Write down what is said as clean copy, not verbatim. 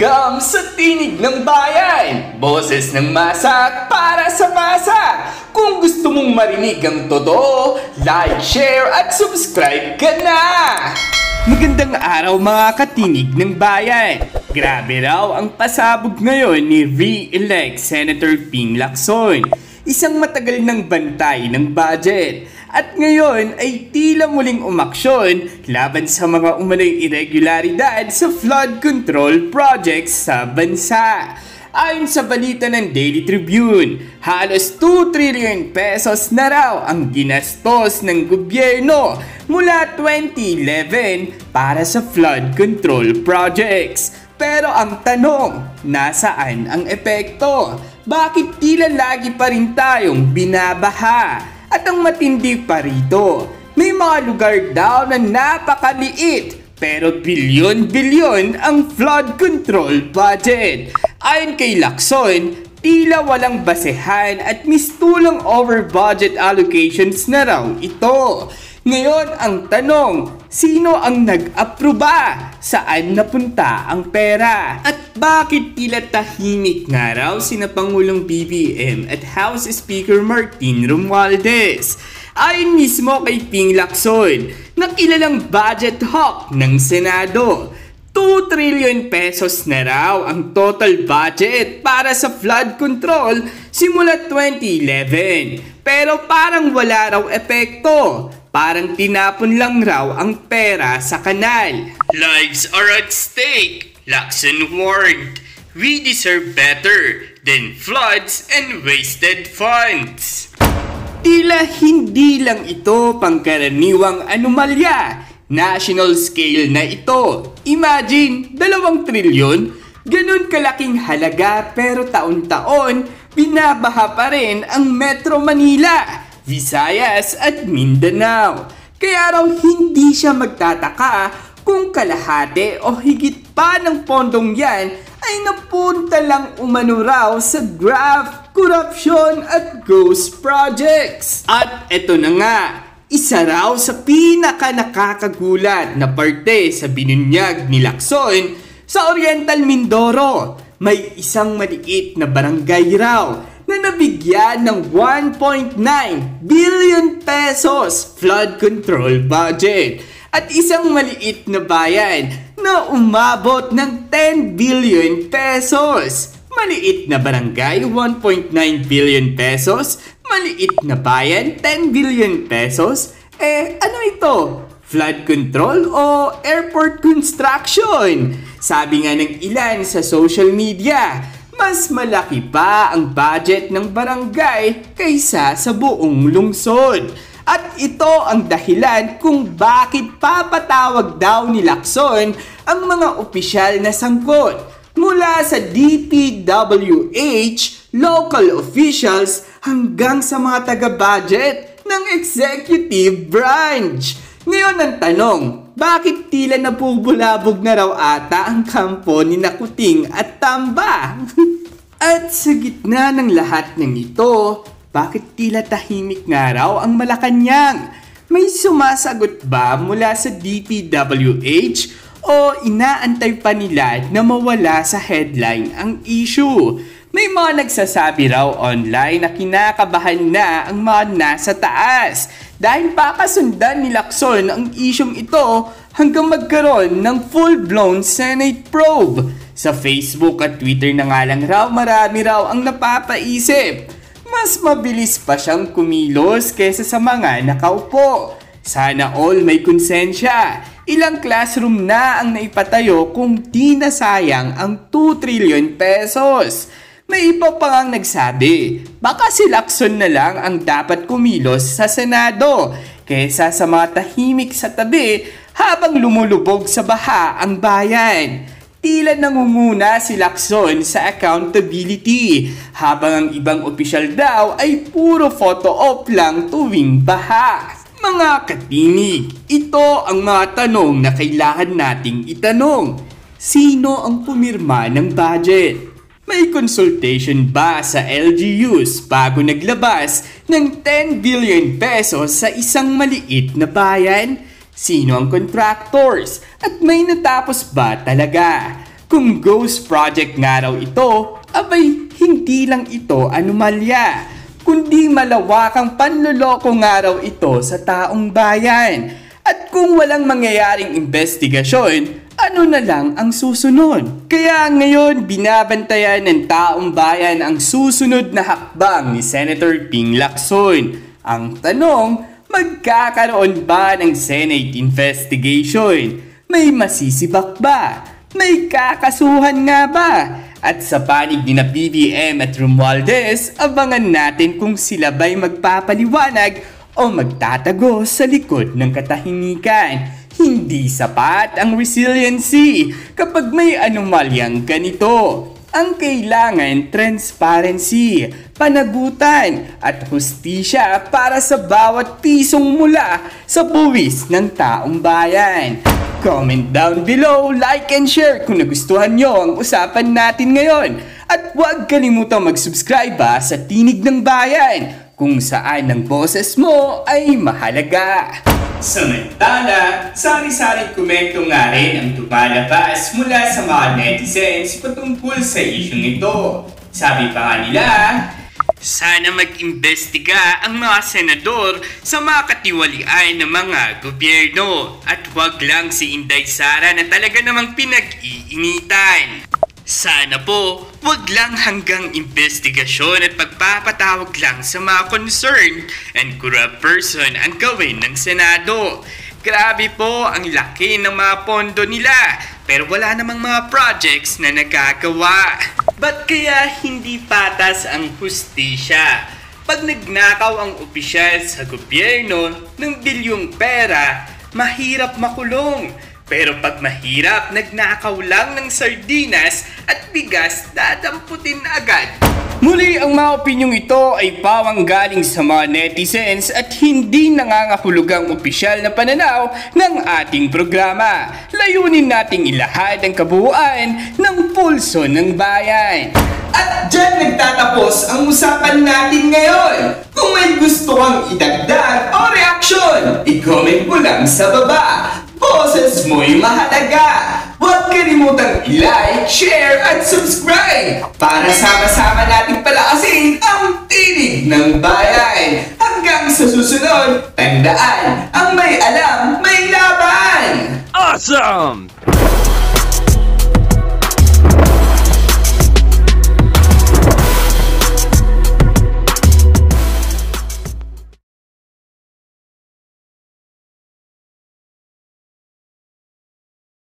Welcome sa Tinig ng Bayan! Boses ng masa para sa masa! Kung gusto mong marinig ang totoo, like, share at subscribe ka na! Magandang araw mga katinig ng bayan! Grabe raw ang pasabog ngayon ni Re-elect Senator Ping Lacson. Isang matagal ng bantay ng budget. At ngayon ay tila muling umaksyon laban sa mga umano'y irregularidad sa flood control projects sa bansa. Ayon sa balita ng Daily Tribune, halos 2 trillion pesos na raw ang ginastos ng gobyerno mula 2011 para sa flood control projects. Pero ang tanong, nasaan ang epekto? Bakit tila lagi pa rin tayong binabaha? At ang matindi pa rito, may mga lugar daw na napakaliit pero bilyon-bilyon ang flood control budget. Ayon kay Lacson, tila walang basehan at mistulang over budget allocations na raw ito. Ngayon ang tanong, sino ang nag-aproba? Saan napunta ang pera? At bakit tila tahimik nga raw sina Pangulong BBM at House Speaker Martin Romualdez? Ayon mismo kay Ping Lacson, na kilalang budget hawk ng Senado. 2 trillion pesos na raw ang total budget para sa flood control simula 2011. Pero parang wala raw epekto. Parang tinapon lang raw ang pera sa kanal. Lives are at stake, Lacson warned. We deserve better than floods and wasted funds. Tila hindi lang ito pangkaraniwang anomalya. National scale na ito. Imagine, 2 trilyon, ganun kalaking halaga pero taon-taon, binabaha pa rin ang Metro Manila, Visayas at Mindanao. Kaya raw hindi siya magtataka kung kalahati o higit pa ng pondong yan ay napunta lang umano raw sa graft, corruption at ghost projects. At eto na nga, isa raw sa pinaka nakakagulat na parte sa binunyag ni Lacson sa Oriental Mindoro. May isang maliit na barangay raw na nabigyan ng 1.9 billion pesos flood control budget at isang maliit na bayan na umabot ng 10 billion pesos. Maliit na barangay, 1.9 billion pesos. Maliit na bayan, 10 billion pesos. Ano ito? Flood control o airport construction? Sabi nga ng ilan sa social media, mas malaki pa ang budget ng barangay kaysa sa buong lungsod. At ito ang dahilan kung bakit papatawag daw ni Lacson ang mga opisyal na sangkot mula sa DPWH, local officials hanggang sa mga taga-budget ng executive branch. Ngayon ang tanong, bakit tila napubulabog na raw ata ang kampo ni Nakuting at Tamba? At sa gitna ng lahat ng ito, bakit tila tahimik nga raw ang Malacanang? May sumasagot ba mula sa DPWH o inaantay pa nila na mawala sa headline ang issue? May mga nagsasabi raw online na kinakabahan na ang mga nasa taas dahil pakasundan ni Lacson ang isyong ito hanggang magkaroon ng full-blown Senate probe. Sa Facebook at Twitter na nga lang raw, marami raw ang napapaisip. Mas mabilis pa siyang kumilos kaysa sa mga nakaupo. Sana all may konsensya. Ilang classroom na ang naipatayo kung di nasayang ang 2 trillion pesos. May iba pa ngang nagsabi, baka si Lacson na lang ang dapat kumilos sa Senado kaysa sa mga tahimik sa tabi habang lumulubog sa baha ang bayan. Tila nangunguna si Lacson sa accountability habang ang ibang opisyal daw ay puro photo op lang tuwing baha. Mga katinig, ito ang mga tanong na kailangan nating itanong. Sino ang pumirma ng budget? May consultation ba sa LGUs bago naglabas ng 10 billion pesos sa isang maliit na bayan? Sino ang contractors? At may natapos ba talaga? Kung ghost project nga raw ito, abay hindi lang ito anomalya, kundi malawakang panloloko nga raw ito sa taong bayan. At kung walang mangyayaring investigasyon, ano na lang ang susunod? Kaya ngayon binabantayan ng taong bayan ang susunod na hakbang ni Senator Ping Lacson. Ang tanong, magkakaroon ba ng Senate investigation? May masisibak ba? May kakasuhan nga ba? At sa panig ni na BBM at Romualdez, abangan natin kung sila ba'y magpapaliwanag o magtatago sa likod ng katahimikan. Hindi sapat ang resiliency kapag may anomalyang ganito. Ang kailangan transparency, panagutan at hustisya para sa bawat pisong mula sa buwis ng taong bayan. Comment down below, like and share kung nagustuhan nyo ang usapan natin ngayon. At huwag kalimutang mag-subscribe sa Tinig ng Bayan, kung saan ang boses mo ay mahalaga. Samantala, sari-saring komento nga rin ang tumalabas mula sa mga netizens patungkol sa isyong ito. Sabi pa nga nila, sana mag-imbestiga ang mga senador sa mga katiwalian ng mga gobyerno at huwag lang si Inday Sara na talaga namang pinag-iinitan. Sana po, wag lang hanggang investigasyon at pagpapatawag lang sa mga concerned and corrupt person ang gawin ng Senado. Grabe po ang laki ng mga pondo nila, pero wala namang mga projects na nagagawa. Ba't kaya hindi patas ang hustisya? Pag nagnakaw ang opisyal sa gobyerno ng bilyong pera, mahirap makulong. Pero pag mahirap, nagnakaw lang ng sardinas at bigas, dadamputin agad. Muli, ang mga opinyong ito ay pawang galing sa mga netizens at hindi nangangahulugang opisyal na pananaw ng ating programa. Layunin nating ilahad ang kabuuan ng pulso ng bayan. At dyan nagtatapos ang usapan natin ngayon. Kung may gusto kang idagdag o reaksyon, i-comment mo lang sa baba. Boses mo'y mahalaga. Huwag kalimutang i-like, share at subscribe para sama-sama nating palakasin ang Tinig ng Bayan. Hanggang sa susunod, tandaan, ang may alam, may laban! Awesome!